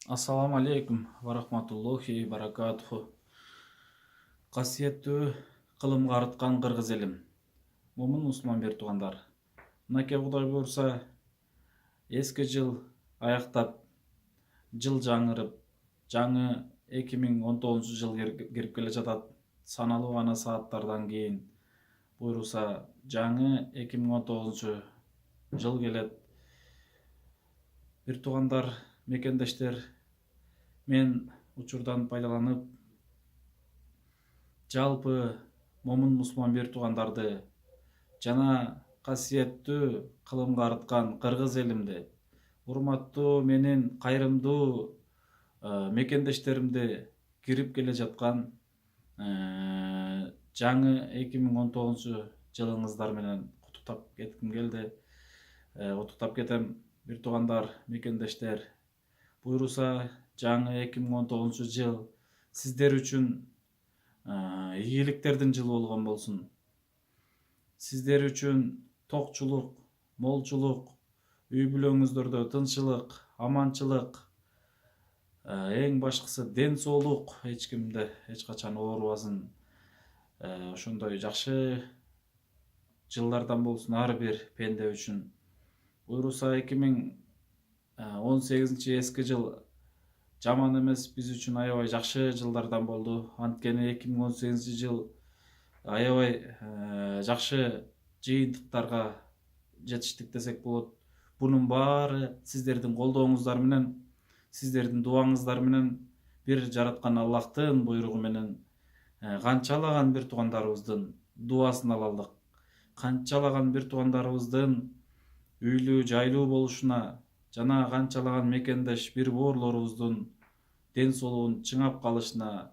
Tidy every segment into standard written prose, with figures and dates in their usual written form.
Ассаламу алейкум ва рахматуллахи баракатуху. Касиеттүү кылымга арыткан кыргыз элим. Момун мусулман бер туугандар. Мынакей Кудай буюрса, эски жыл аяктап, жыл жаңырып, жаңы 2019 жыл кирип келе жатат. Саналуу гана сааттардан кийин буюрса жаңы 2019 жыл келет. Бир туугандар, мекендештер, мен учурдан пайдаланып жалпы момун мусулман бир туугандарды жана касиеттүү кылымга арыткан кыргыз элимди, урматтуу менин кайрымдуу мекендештеримди кирип келе жаткан жаңы 2019 жылыңыздар менен куттуктап кетким келди. Куттуктап кетем бир туугандар, мекендештер. Буюрса жаңы 2019 жыл сиздер үчүн ийгиликтердин жылы болгон болсун. Сиздер үчүн токчулук, молчулук, үй бүлөңүздөрдө тынччылык, аманчылык, эң башкысы ден соолук, эч кимде эч качан оорубасын. Ошондой жакшы жылдардан болсун ар бир пенде үчүн. Буюрса 2018 эски жыл жаман эмес, биз үчүн аябай жакшы жылдардан болду. Анткени 2018 жыл аябай жакшы жыйынтыктарга жетиштик десек болот. Бунун баары сиздердин колдооңуздар менен, сиздердин дуаңыздар менен, бир жараткан Аллахтын буйругу менен канчалаган бир туугандарыбыздын дуасын ала алдык. Канчалаган бир туугандарыбыздын үйлүү жайлуу болушуна жана канчалаган мекендеш бир боорлорубуздун ден соолугунун чыңап калышына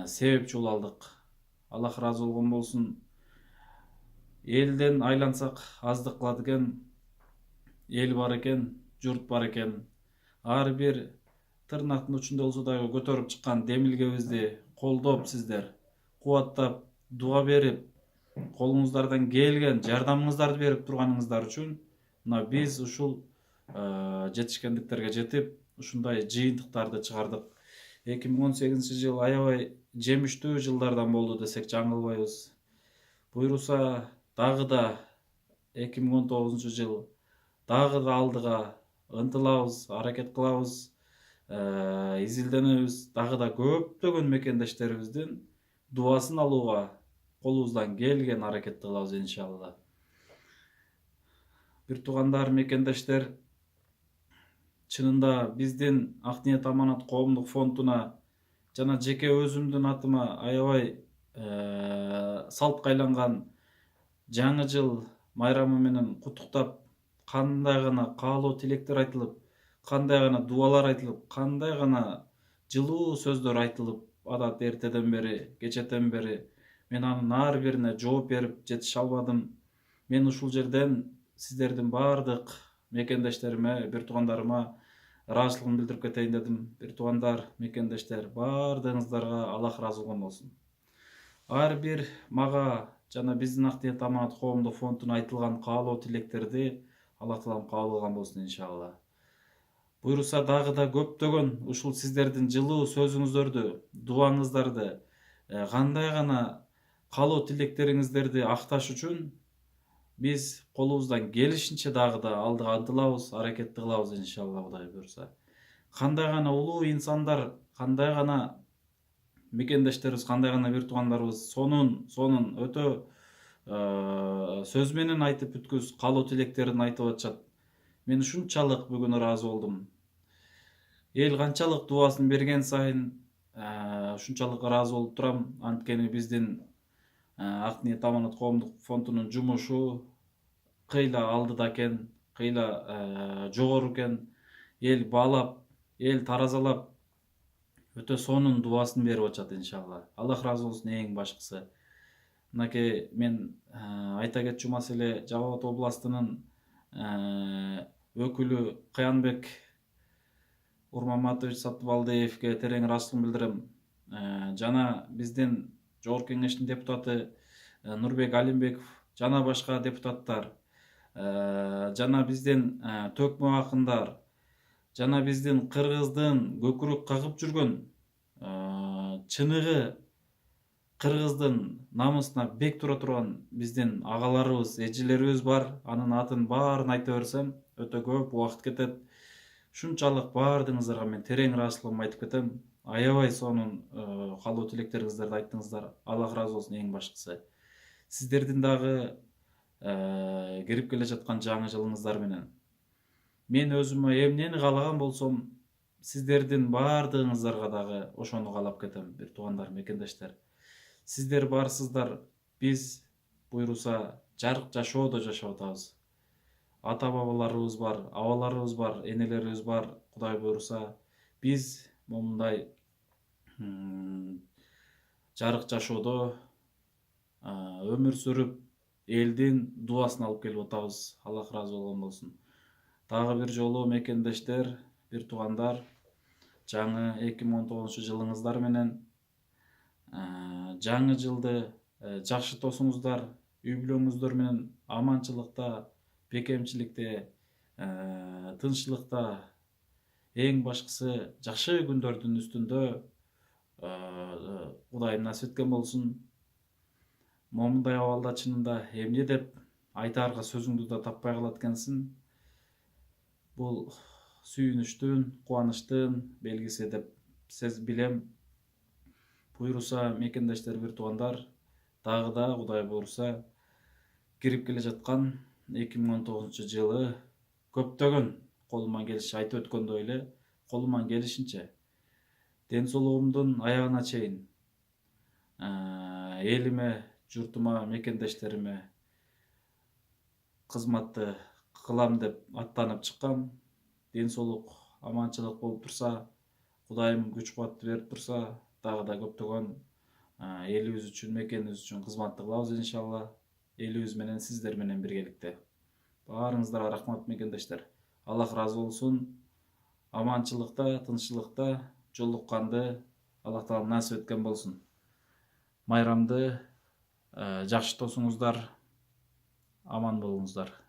себепчи боло алдык. Аллах ыраазы болгон болсун. Элден айлансак аздык кылат экен, эл бар экен, журт бар экен. Ар бир тырнактын учунда болсо дагы көтөрүп чыккан демилгебизди колдоп, сиздер кубаттап, дуа берип, колуңуздардан келген жардамыңыздарды берип турганыңыздар үчүн мына биз ушул жетишкендиктерге жетип, ушундай жыйынтыктарды чыгардык. 2018 жыл аябай жемиштүү жылдардан болду десек жаңылбайбыз. Буюрса дагы да 2019 жыл дагы да алдыга ынтылабыз, аракет кылабыз, изилденебиз. Дагы да көптөгөн мекендештерибиздин дуасын алууга колубуздан келген аракетти кылабыз иншалла. Бир туугандар, мекендештер, чынында биздин Ак ниет аманат коомдук фондуна жана жеке өзүмдүн атыма аябай салтка айланган жаңы жыл майрамы менен куттуктап, кандай гана каалоо тилектер айтылып, кандай гана дуалар айтылып, кандай гана жылуу сөздөр айтылып атат эртеден бери, кечетен бери. Мен анын ар бирине жооп берип жетише албадым. Мен ушул жерден сиздердин баардык мекендештериме, бир туугандарыма ыраазычылыгымды билдирип кетейин дедим. Бир туугандар, мекендештер, баардыгыңыздарга Аллах ыраазы болгон болсун. Ар бир мага жана биздин Ак ниет аманат коомдук фондуна айтылган каалоо тилектерди Аллах таалам кабыл кылган болсун иншалла. Буюрса дагы да көптөгөн ушул сиздердин жылуу сөзүңүздөрдү, дуаңыздарды, кандай гана каалоо тилектериңиздерди акташ үчүн биз колубуздан келишинче дагы да алдыга ынтылабыз, аракетти кылабыз иншалла Кудай буюрса. Кандай гана улуу инсандар, кандай гана мекендештерибиз, кандай гана бир туугандарыбыз сонун өтө сөз менен айтып бүткүс каалоо тилектерин айтып атышат. Мен ушунчалык бүгүн ыраазы болдум. Эл канчалык дубасын берген сайын ушунчалык ыраазы болуп турам. Анткени биздин Ак ниет аманат коомдук фондунун жумушу кыйла алдыда экен, кыйла жогору экен. Эл баалап, эл таразалап өтө сонун дубасын берип атышат иншалла. Аллах ыраазы болсун эң башкысы. Мынакей мен айта кетчү маселе Жалал Абад областынын өкүлү Кыянбек Урмаматович Саттыбалдиевге терең ыраазычылыгымды билдирем. Жана биздин Жогорку кеңештин депутаты Нурбек Алимбеков жана башка депутаттар, жана биздин төкмө акындар, жана биздин кыргыздын көкүрөк кагып жүргөн чыныгы кыргыздын намысына бек тура турган биздин агаларыбыз, эжелерибиз бар. Анын атын баарын айта берсем өтө көп убакыт кетет. Ушунчалык баардыгыңыздарга мен терең ыраазычылыгымды айтып кетем. Аябай сонун каалоо тилектериңиздерди айттыңыздар. Аллах ыраазы болсун эң башкысы. Сиздердин дагы кирип келе жаткан жаңы жылыңыздар менен мен өзүмө эмнени каалаган болсом, сиздердин баардыгыңыздарга дагы ошону каалап кетем, бир туугандар, мекендештер. Сиздер барсыздар, биз буйруса жарык жашоодо жашап атабыз. Ата бабаларыбыз бар, абаларыбыз бар, энелерибиз бар. Кудай буйруса биз момундай жарык жашоодо өмүр сүрүп, элдин дубасын алып келип атабыз. Аллах ыраазы болгон болсун. Дагы бир жолу мекендештер, бир туугандар, жаңы 2019 жылыңыздар менен жаңы жылды жакшы тосуңуздар, үй бүлөңүздөр менен аманчылыкта, бекемчиликте, тынччылыкта, эң башкысы жакшы күндөрдүн үстүндө Кудайым насип эткен болсун. Момундай абалда чынында эмне деп айтаарга сөзүңдү да таппай калат экенсиң. Бул сүйүнүчтүн, кубанычтын белгиси деп билем. Буйруса мекендештер, бир туугандар, дагы да Кудай буйруса кирип келе жаткан 2019 жылы көптөгөн колуман келишинче айтып өткөндөй эле колуман келишинче ден соолугумдун аягына чейин элиме, журтума, мекендештериме кызматты кылам деп аттанып чыккам. Ден соолук, аманчылык болуп турса, Кудайым күч кубатты берип турса, дагы да көптөгөн элибиз үчүн, мекенибиз үчүн кызматты кылабыз иншалла. Элибиз менен, сиздер менен биргеликте. Баарыңыздарга рахмат мекендештер. Аллах ыраазы болсун. Аманчылыкта, тынччылыкта жолукканды Аллах таала насип эткен болсун. Майрамды жакшы тосуңуздар, аман болуңуздар.